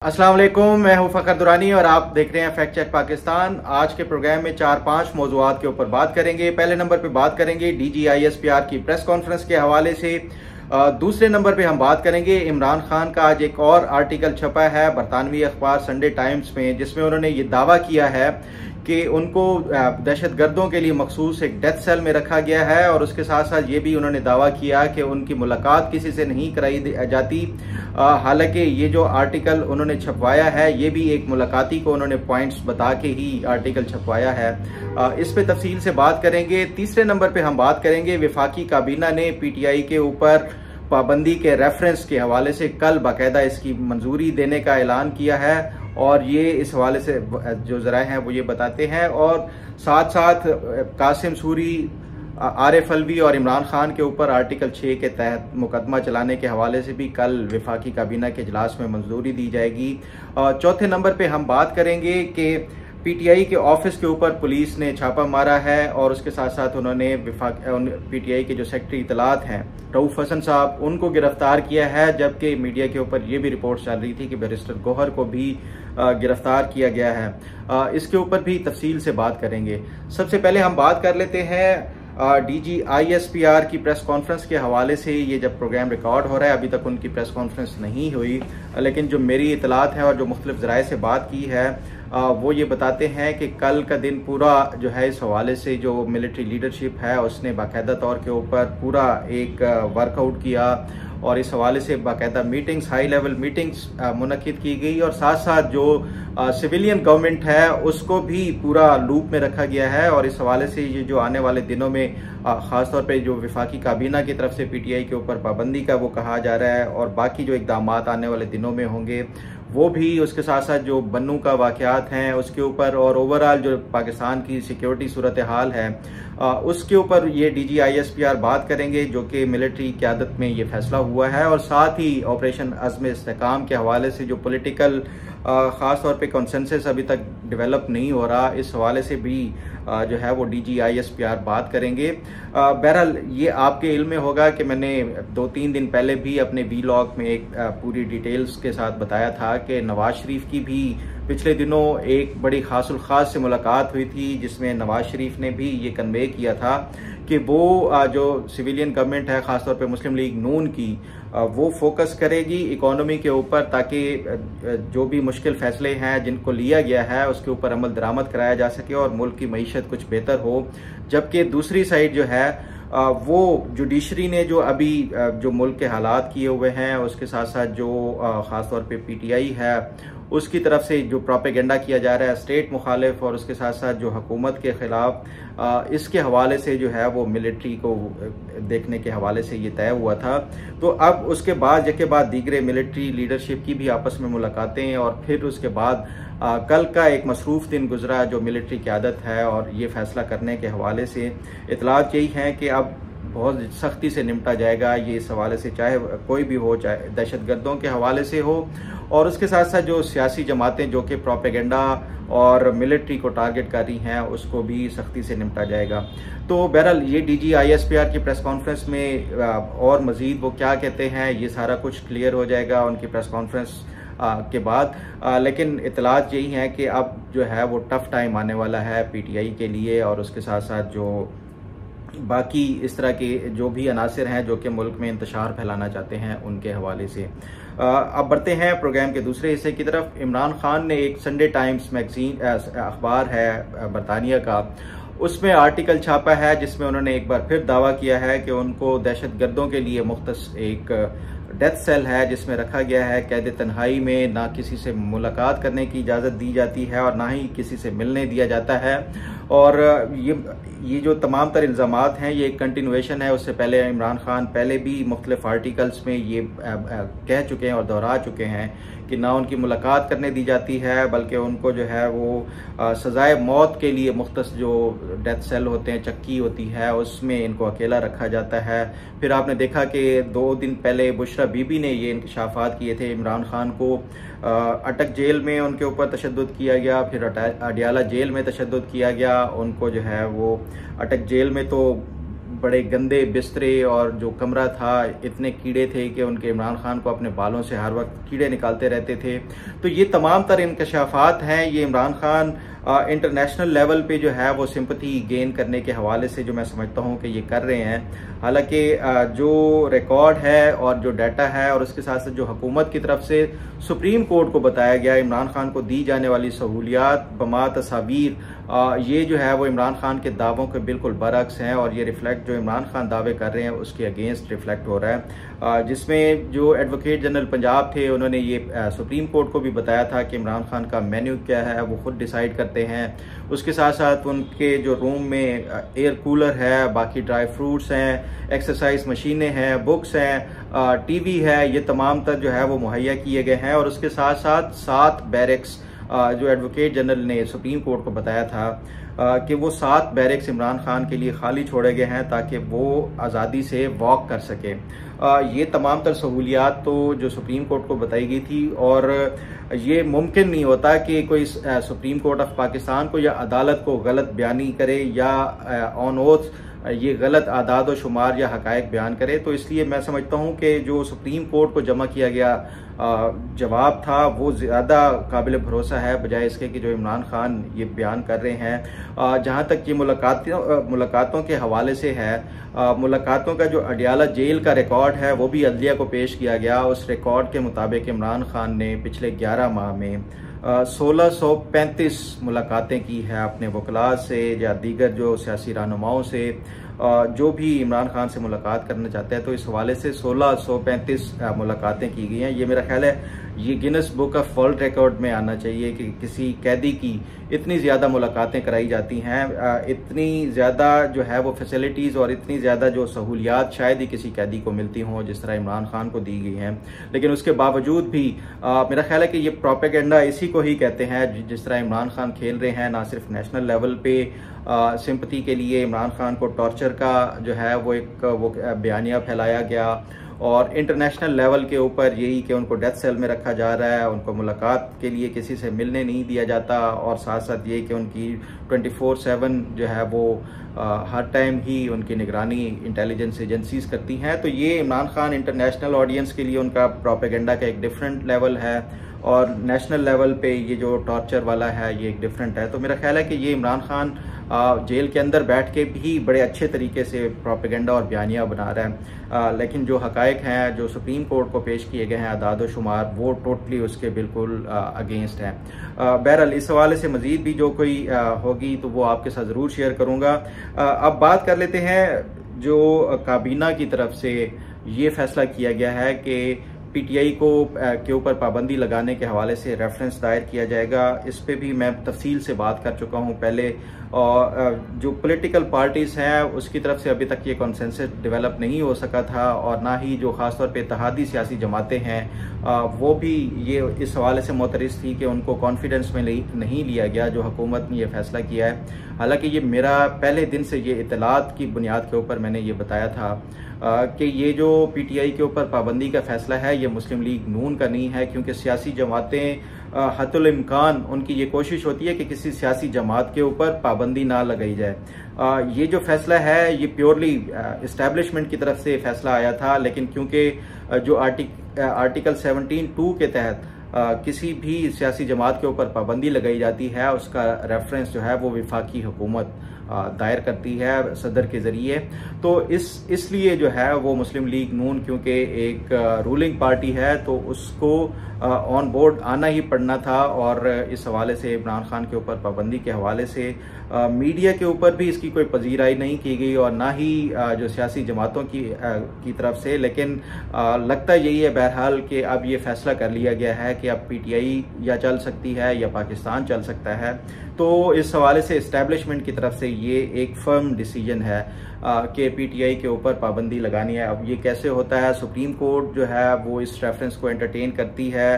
अस्सलाम वालेकुम, मैं हूं फ़खर दुरानी और आप देख रहे हैं फैक्ट चेक पाकिस्तान। आज के प्रोग्राम में 4-5 मौज़ूआत के ऊपर बात करेंगे। पहले नंबर पे बात करेंगे DGISPR की प्रेस कॉन्फ्रेंस के हवाले से। दूसरे नंबर पे हम बात करेंगे इमरान खान का आज एक और आर्टिकल छपा है बरतानवी अखबार संडे टाइम्स में, जिसमें उन्होंने ये दावा किया है कि उनको दहशत गर्दों के लिए मखसूस एक डेथ सेल में रखा गया है। और उसके साथ साथ ये भी उन्होंने दावा किया कि उनकी मुलाकात किसी से नहीं कराई जाती। हालांकि ये जो आर्टिकल उन्होंने छपवाया है ये भी एक मुलाकाती को उन्होंने पॉइंट्स बता के ही आर्टिकल छपवाया है। इस पे तफसील से बात करेंगे। तीसरे नंबर पे हम बात करेंगे वफाकी काबीना ने PTI के ऊपर पाबंदी के रेफरेंस के हवाले से कल बाकायदा इसकी मंजूरी देने का ऐलान किया है और ये इस हवाले से जो जराए हैं वो ये बताते हैं। और साथ साथ कासिम सूरी, आरिफ अलवी और इमरान खान के ऊपर आर्टिकल 6 के तहत मुकदमा चलाने के हवाले से भी कल वफाकी काबीना के इजलास में मंजूरी दी जाएगी। चौथे नंबर पे हम बात करेंगे कि PTI के ऑफिस के ऊपर पुलिस ने छापा मारा है और उसके साथ साथ उन्होंने PTI के जो सेक्रेटरी इतलात हैं रऊफ हसन साहब, उनको गिरफ्तार किया है। जबकि मीडिया के ऊपर ये भी रिपोर्ट चल रही थी कि बैरिस्टर गौहर को भी गिरफ्तार किया गया है। इसके ऊपर भी तफसील से बात करेंगे। सबसे पहले हम बात कर लेते हैं DGISPR की प्रेस कॉन्फ्रेंस के हवाले से। ये जब प्रोग्राम रिकॉर्ड हो रहा है अभी तक उनकी प्रेस कॉन्फ्रेंस नहीं हुई, लेकिन जो मेरी इतलात है और जो मुख्तलिफ ज़राए से बात की है वो ये बताते हैं कि कल का दिन पूरा जो है इस हवाले से जो मिलिट्री लीडरशिप है उसने बाकायदा तौर के ऊपर पूरा एक वर्कआउट किया और इस हवाले से बाकायदा मीटिंग्स, हाई लेवल मीटिंग्स मुनक्किद की गई। और साथ साथ जो सिविलियन गवर्नमेंट है उसको भी पूरा लूप में रखा गया है। और इस हवाले से ये जो आने वाले दिनों में ख़ासतौर पे जो वफाकी काबीना की तरफ से PTI के ऊपर पाबंदी का वो कहा जा रहा है और बाकी जो इकदाम आने वाले दिनों में होंगे वो भी, उसके साथ साथ जो बन्नू का वाक़यात हैं उसके ऊपर और ओवरऑल जो पाकिस्तान की सिक्योरिटी सूरत हाल है उसके ऊपर ये DGISPR बात करेंगे, जो कि मिलिट्री क़यादत में ये फैसला हुआ है। और साथ ही ऑपरेशन अज़्म इस्तेहकाम के हवाले से जो पॉलिटिकल ख़ास तौर पे कंसेंसस अभी तक डेवलप नहीं हो रहा, इस हवाले से भी जो है वो DGISPR बात करेंगे। बहरहाल ये आपके इल्म में होगा कि मैंने 2-3 दिन पहले भी अपने वीलॉग में एक पूरी डिटेल्स के साथ बताया था कि नवाज शरीफ की भी पिछले दिनों एक बड़ी खासुल खास से मुलाकात हुई थी, जिसमें नवाज शरीफ ने भी ये कन्वे किया था कि वो जो सिविलियन गवर्नमेंट है ख़ासतौर पे मुस्लिम लीग नून की, वो फोकस करेगी इकोनॉमी के ऊपर ताकि जो भी मुश्किल फैसले हैं जिनको लिया गया है उसके ऊपर अमल दरामद कराया जा सके और मुल्क की मईशत कुछ बेहतर हो। जबकि दूसरी साइड जो है वो जुडिशरी ने जो अभी जो मुल्क के हालात किए हुए हैं उसके साथ साथ जो ख़ासतौर पे PTI है उसकी तरफ से जो प्रोपेगेंडा किया जा रहा है स्टेट मुखालिफ और उसके साथ साथ जो हुकूमत के ख़िलाफ़, इसके हवाले से जो है वो मिलिट्री को देखने के हवाले से ये तय हुआ था। तो अब उसके बाद के बाद दीगरे मिलिट्री लीडरशिप की भी आपस में मुलाकातें और फिर उसके बाद कल का एक मसरूफ़ दिन गुजरा जो मिलिट्री क़यादत है और ये फ़ैसला करने के हवाले से इतलात यही हैं कि अब बहुत सख्ती से निपटा जाएगा ये इस हवाले से, चाहे कोई भी हो, चाहे दहशत गर्दों के हवाले से हो और उसके साथ साथ जो सियासी जमातें जो कि प्रोपेगेंडा और मिलिट्री को टारगेट कर रही हैं उसको भी सख्ती से निपटा जाएगा। तो बहरहाल ये DGISPR की प्रेस कॉन्फ्रेंस में और मज़ीद वो क्या कहते हैं ये सारा कुछ क्लियर हो जाएगा उनकी प्रेस कॉन्फ्रेंस के बाद। लेकिन इतलात यही हैं कि अब जो है वो टफ टाइम आने वाला है PTI के लिए और उसके साथ साथ जो बाकी इस तरह के जो भी अनासिर हैं जो कि मुल्क में इंतशार फैलाना चाहते हैं उनके हवाले से। अब बढ़ते हैं प्रोग्राम के दूसरे हिस्से की तरफ। इमरान खान ने एक संडे टाइम्स मैगजीन अखबार है बरतानिया का, उसमें आर्टिकल छापा है जिसमें उन्होंने एक बार फिर दावा किया है कि उनको दहशत गर्दों के लिए मुख्तस एक डेथ सेल है जिसमें रखा गया है। कैद तन्हाई में ना किसी से मुलाकात करने की इजाज़त दी जाती है और ना ही किसी से मिलने दिया जाता है। और ये जो तमाम तर इल्ज़ामात हैं ये एक कंटिन्यूएशन है। उससे पहले इमरान खान पहले भी मुख्तलिफ आर्टिकल्स में ये कह चुके हैं और दोहरा चुके हैं कि ना उनकी मुलाकात करने दी जाती है बल्कि उनको जो है वो सज़ाए मौत के लिए मुख्तस जो डेथ सेल होते हैं, चक्की होती है, उसमें इनको अकेला रखा जाता है। फिर आपने देखा कि 2 दिन पहले बुशरा बीबी ने ये इंकशाफात किए थे इमरान खान को अटक जेल में उनके ऊपर तशद्दुद किया गया, फिर अडियाला जेल में तशद्दुद किया गया। उनको जो है वो अटक जेल में तो बड़े गंदे बिस्तरे और जो कमरा था, इतने कीड़े थे कि उनके इमरान खान को अपने बालों से हर वक्त कीड़े निकालते रहते थे। तो ये तमाम तर इंकशाफात हैं, ये इमरान खान इंटरनेशनल लेवल पे जो है वो सिंपथी गेन करने के हवाले से जो मैं समझता हूँ कि ये कर रहे हैं। हालांकि जो रिकॉर्ड है और जो डाटा है और उसके साथ साथ जो हुकूमत की तरफ से सुप्रीम कोर्ट को बताया गया इमरान खान को दी जाने वाली सहूलियात बमा तस्वीर, ये जो है वो इमरान खान के दावों के बिल्कुल बरक्स हैं और ये रिफ्लेक्ट जो इमरान खान दावे कर रहे हैं उसके अगेंस्ट रिफ्लेक्ट हो रहा है। जिसमें जो एडवोकेट जनरल पंजाब थे उन्होंने ये सुप्रीम कोर्ट को भी बताया था कि इमरान खान का मेन्यू क्या है वो खुद डिसाइड करते हैं। उसके साथ साथ उनके जो रूम में एयर कूलर है, बाकी ड्राई फ्रूट्स हैं, एक्सरसाइज मशीनें हैं, बुक्स हैं, टीवी है, ये तमाम तर जो है वो मुहैया किए गए हैं। और उसके साथ साथ 7 बैरक्स जो एडवोकेट जनरल ने सुप्रीम कोर्ट को बताया था कि वो 7 बैरक्स इमरान खान के लिए खाली छोड़े गए हैं ताकि वो आज़ादी से वॉक कर सके। ये तमाम तर सहूलियात तो जो सुप्रीम कोर्ट को बताई गई थी और ये मुमकिन नहीं होता कि कोई सुप्रीम कोर्ट ऑफ पाकिस्तान को या अदालत को गलत बयानी करे या ऑन ओथ ये गलत आदाद व शुमार या हकायक बयान करे। तो इसलिए मैं समझता हूँ कि जो सुप्रीम कोर्ट को जमा किया गया जवाब था वो ज़्यादा काबिल भरोसा है बजाय इसके कि जो इमरान खान ये बयान कर रहे हैं। जहाँ तक ये मुलाकातों के हवाले से है, मुलाकातों का जो अडियाला जेल का रिकॉर्ड है वो भी अदलिया को पेश किया गया। उस रिकॉर्ड के मुताबिक इमरान खान ने पिछले 11 माह में 1635 मुलाकातें की है अपने वकला से या दीगर जो सियासी रहनुमाओं से, जो भी इमरान खान से मुलाकात करना चाहते हैं। तो इस हवाले से 1635 मुलाकातें की गई हैं। ये मेरा ख्याल है ये Guinness book of world record में आना चाहिए कि किसी कैदी की इतनी ज़्यादा मुलाकातें कराई जाती हैं, इतनी ज़्यादा जो है वो फैसिलिटीज़ और इतनी ज़्यादा जो सहूलियात शायद ही किसी कैदी को मिलती हों जिस तरह इमरान खान को दी गई हैं। लेकिन उसके बावजूद भी मेरा ख्याल है कि ये प्रोपेगेंडा इसी को ही कहते हैं जिस तरह इमरान खान खेल रहे हैं। ना सिर्फ नेशनल लेवल पे सिंपथी के लिए इमरान खान को टॉर्चर का जो है वो एक बयानिया फैलाया गया और इंटरनेशनल लेवल के ऊपर यही कि उनको डेथ सेल में रखा जा रहा है, उनको मुलाकात के लिए किसी से मिलने नहीं दिया जाता और साथ साथ ये कि उनकी 24/7 जो है वो हर टाइम ही उनकी निगरानी इंटेलिजेंस एजेंसीज करती हैं। तो ये इमरान खान इंटरनेशनल ऑडियंस के लिए उनका प्रोपेगेंडा का एक डिफरेंट लेवल है और नेशनल लेवल पे ये जो टॉर्चर वाला है ये एक डिफरेंट है। तो मेरा ख्याल है कि ये इमरान खान जेल के अंदर बैठ के भी बड़े अच्छे तरीके से प्रोपेगेंडा और बयानिया बना रहा है, लेकिन जो हकायक हैं जो सुप्रीम कोर्ट को पेश किए गए हैं आदाद शुमार वो टोटली उसके बिल्कुल अगेंस्ट हैं। बहरहाल इस हवाले से मजीद भी जो कोई होगी तो वो आपके साथ ज़रूर शेयर करूँगा। अब बात कर लेते हैं जो काबीना की तरफ से ये फैसला किया गया है कि पीटीआई के ऊपर पाबंदी लगाने के हवाले से रेफरेंस दायर किया जाएगा। इस पे भी मैं तफसील से बात कर चुका हूँ पहले और जो पॉलिटिकल पार्टीज़ हैं उसकी तरफ से अभी तक ये कॉन्सेंसस डेवलप नहीं हो सका था और ना ही जो ख़ासतौर पे इत्तेहादी सियासी जमातें हैं वो भी ये इस हवाले से मोतरज़ थी कि उनको कॉन्फिडेंस में नहीं लिया गया जो हुकूमत ने ये फैसला किया है। हालांकि ये मेरा पहले दिन से ये इतलात की बुनियाद के ऊपर मैंने ये बताया था कि ये जो पीटीआई के ऊपर पाबंदी का फैसला है ये मुस्लिम लीग नून का नहीं है, क्योंकि सियासी जमातें हतुल इम्कान उनकी ये कोशिश होती है कि किसी सियासी जमात के ऊपर पाबंदी ना लगाई जाए। ये जो फैसला है ये प्योरली इस्टेब्लिशमेंट की तरफ से फैसला आया था, लेकिन क्योंकि जो आर्टिकल 17(2) के तहत किसी भी सियासी जमात के ऊपर पाबंदी लगाई जाती है उसका रेफरेंस जो है वो वफाकी हुकूमत दायर करती है सदर के ज़रिए। तो इसलिए जो है वो मुस्लिम लीग नून क्योंकि एक रूलिंग पार्टी है तो उसको ऑन बोर्ड आना ही पड़ना था और इस हवाले से इमरान खान के ऊपर पाबंदी के हवाले से मीडिया के ऊपर भी इसकी कोई पजीराई नहीं की गई और ना ही जो सियासी जमातों की तरफ से। लेकिन लगता यही है बहरहाल कि अब ये फैसला कर लिया गया है कि अब पीटीआई या चल सकती है या पाकिस्तान चल सकता है। तो इस हवाले से इस्टेब्लिशमेंट की तरफ से ये एक फर्म डिसीजन है कि पीटीआई के ऊपर पाबंदी लगानी है। अब ये कैसे होता है, सुप्रीम कोर्ट जो है वो इस रेफरेंस को एंटरटेन करती है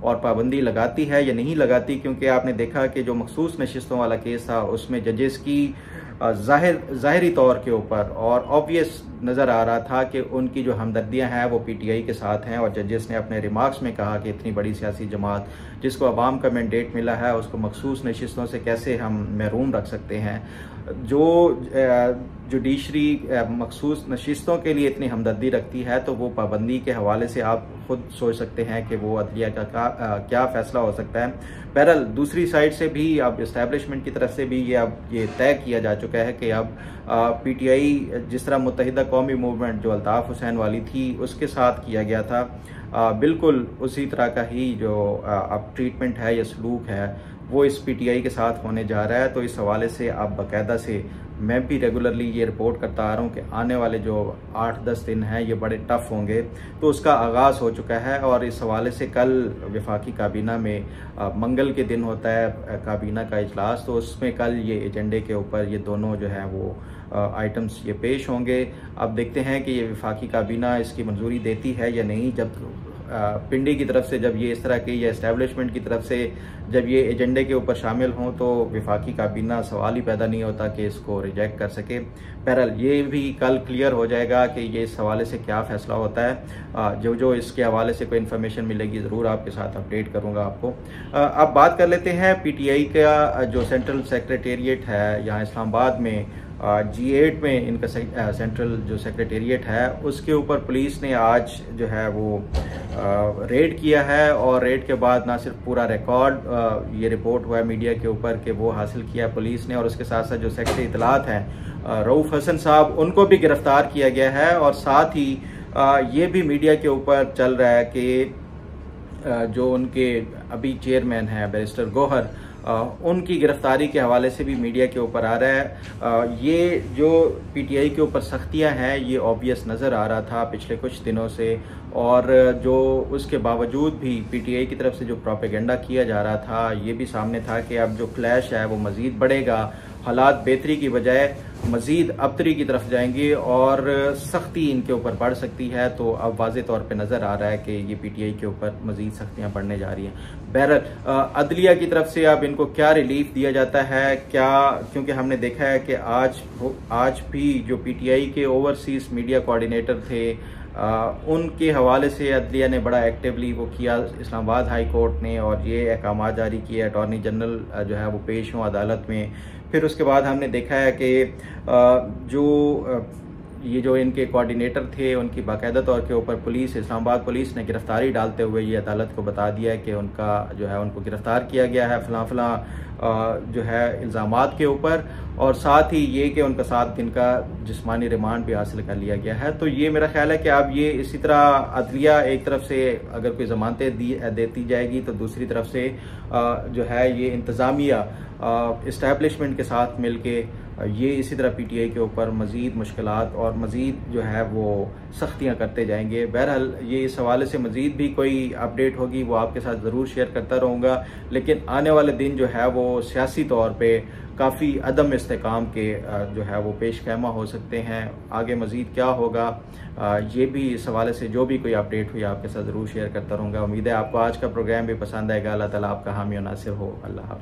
और पाबंदी लगाती है या नहीं लगाती, क्योंकि आपने देखा कि जो मखसूस नशिस्तों वाला केस था उसमें जजेस की ज़ाहिरी तौर के ऊपर और ऑब्वियस नज़र आ रहा था कि उनकी जो हमदर्दियां हैं वो पीटीआई के साथ हैं और जजेस ने अपने रिमार्क्स में कहा कि इतनी बड़ी सियासी जमात जिसको अवाम का मैंडेट मिला है उसको मखसूस नशिस्तों से कैसे हम महरूम रख सकते हैं। जो जुडिशरी मखसूस नशिस्तों के लिए इतनी हमदर्दी रखती है तो वो पाबंदी के हवाले से आप खुद सोच सकते हैं कि वो अदलिया का क्या फ़ैसला हो सकता है। बहरहाल दूसरी साइड से भी अब इस्टेब्लिशमेंट की तरफ से भी ये तय किया जा चुका है कि अब PTI जिस तरह मुत्तहिदा कौमी मूवमेंट जो अल्ताफ़ हुसैन वाली थी उसके साथ किया गया था, बिल्कुल उसी तरह का ही जो अब ट्रीटमेंट है या सलूक है वो इस PTI के साथ होने जा रहा है। तो इस हवाले से अब बाकायदा से मैं भी रेगुलरली ये रिपोर्ट करता आ रहा हूँ कि आने वाले जो 8-10 दिन हैं ये बड़े टफ होंगे। तो उसका आगाज़ हो चुका है और इस हवाले से कल वफाकी काबीना में मंगल के दिन होता है काबीना का इजलास, तो उसमें कल ये एजेंडे के ऊपर ये दोनों जो हैं वो आइटम्स ये पेश होंगे। अब देखते हैं कि ये वफाकी काबीना इसकी मंजूरी देती है या नहीं। जब पिंडी की तरफ से जब ये इस तरह की या इस्टेब्लिशमेंट की तरफ से जब ये एजेंडे के ऊपर शामिल हों तो वफाकी काबीना सवाल ही पैदा नहीं होता कि इसको रिजेक्ट कर सके। बहरहाल ये भी कल क्लियर हो जाएगा कि ये इस हवाले से क्या फ़ैसला होता है। जो इसके हवाले से कोई इन्फॉर्मेशन मिलेगी ज़रूर आपके साथ अपडेट करूँगा आपको। अब बात कर लेते हैं PTI का जो सेंट्रल सेक्रेटेरिएट है यहाँ इस्लामाबाद में, G8 में इनका सेंट्रल जो सेक्रेटेरिएट है उसके ऊपर पुलिस ने आज जो है वो रेड किया है। और रेड के बाद ना सिर्फ पूरा रिकॉर्ड ये रिपोर्ट हुआ है मीडिया के ऊपर कि वो हासिल किया पुलिस ने, और उसके साथ साथ जो सेक्रेटरी इतलात हैं रऊफ हसन साहब उनको भी गिरफ्तार किया गया है। और साथ ही ये भी मीडिया के ऊपर चल रहा है कि जो उनके अभी चेयरमैन हैं बैरिस्टर गौहर उनकी गिरफ्तारी के हवाले से भी मीडिया के ऊपर आ रहा है। ये जो PTI के ऊपर सख्तियां हैं ये ऑब्वियस नज़र आ रहा था पिछले कुछ दिनों से, और जो उसके बावजूद भी PTI की तरफ से जो प्रोपेगेंडा किया जा रहा था ये भी सामने था कि अब जो क्लैश है वो मज़ीद बढ़ेगा, हालात बेहतरी की बजाय मज़ीद अबतरी की तरफ जाएंगे और सख्ती इनके ऊपर बढ़ सकती है। तो अब वाज़े तौर पे नज़र आ रहा है कि ये PTI के ऊपर मज़ीद सख्तियाँ बढ़ने जा रही हैं। बहरहाल अदलिया की तरफ से अब इनको क्या रिलीफ दिया जाता है क्या, क्योंकि हमने देखा है कि आज भी जो PTI के ओवरसीज मीडिया कोऑर्डिनेटर थे उनके हवाले से अदलिया ने बड़ा एक्टिवली वो किया इस्लामाबाद हाई कोर्ट ने, और ये अहकाम जारी किए अटॉर्नी जनरल जो है वो पेश हों अदालत में। फिर उसके बाद हमने देखा है कि ये जो इनके कोऑर्डिनेटर थे उनकी बाकायदा तौर के ऊपर इस्लामाबाद पुलिस ने गिरफ्तारी डालते हुए ये अदालत को बता दिया है कि उनका जो है उनको गिरफ्तार किया गया है फलां जो है इल्ज़ामात के ऊपर, और साथ ही ये कि उनका 7 दिन का जिस्मानी रिमांड भी हासिल कर लिया गया है। तो ये मेरा ख्याल है कि अब ये इसी तरह अदलिया एक तरफ से अगर कोई ज़मानतें देती जाएगी तो दूसरी तरफ से जो है ये इंतज़ामिया इस्टेब्लिशमेंट के साथ मिलके ये इसी तरह PTI के ऊपर मज़ीद मुश्किलात और मज़ीद जो है वो सख्तियाँ करते जाएंगे। बहरहाल ये इस हवाले से मज़ीद भी कोई अपडेट होगी वो आपके साथ ज़रूर शेयर करता रहूँगा, लेकिन आने वाले दिन जो है वो सियासी तौर पे काफ़ी अदम इस्तेकाम के जो है वो पेश खैमा हो सकते हैं। आगे मज़ीद क्या होगा ये भी इस हवाले से जो भी कोई अपडेट हुई आपके साथ ज़रूर शेयर करता रहूँगा। उम्मीद है आपको आज का प्रोग्राम भी पसंद आएगा। अल्लाह ताला आपका हामी और नासिर हो। अल्लाह हाफ़िज़।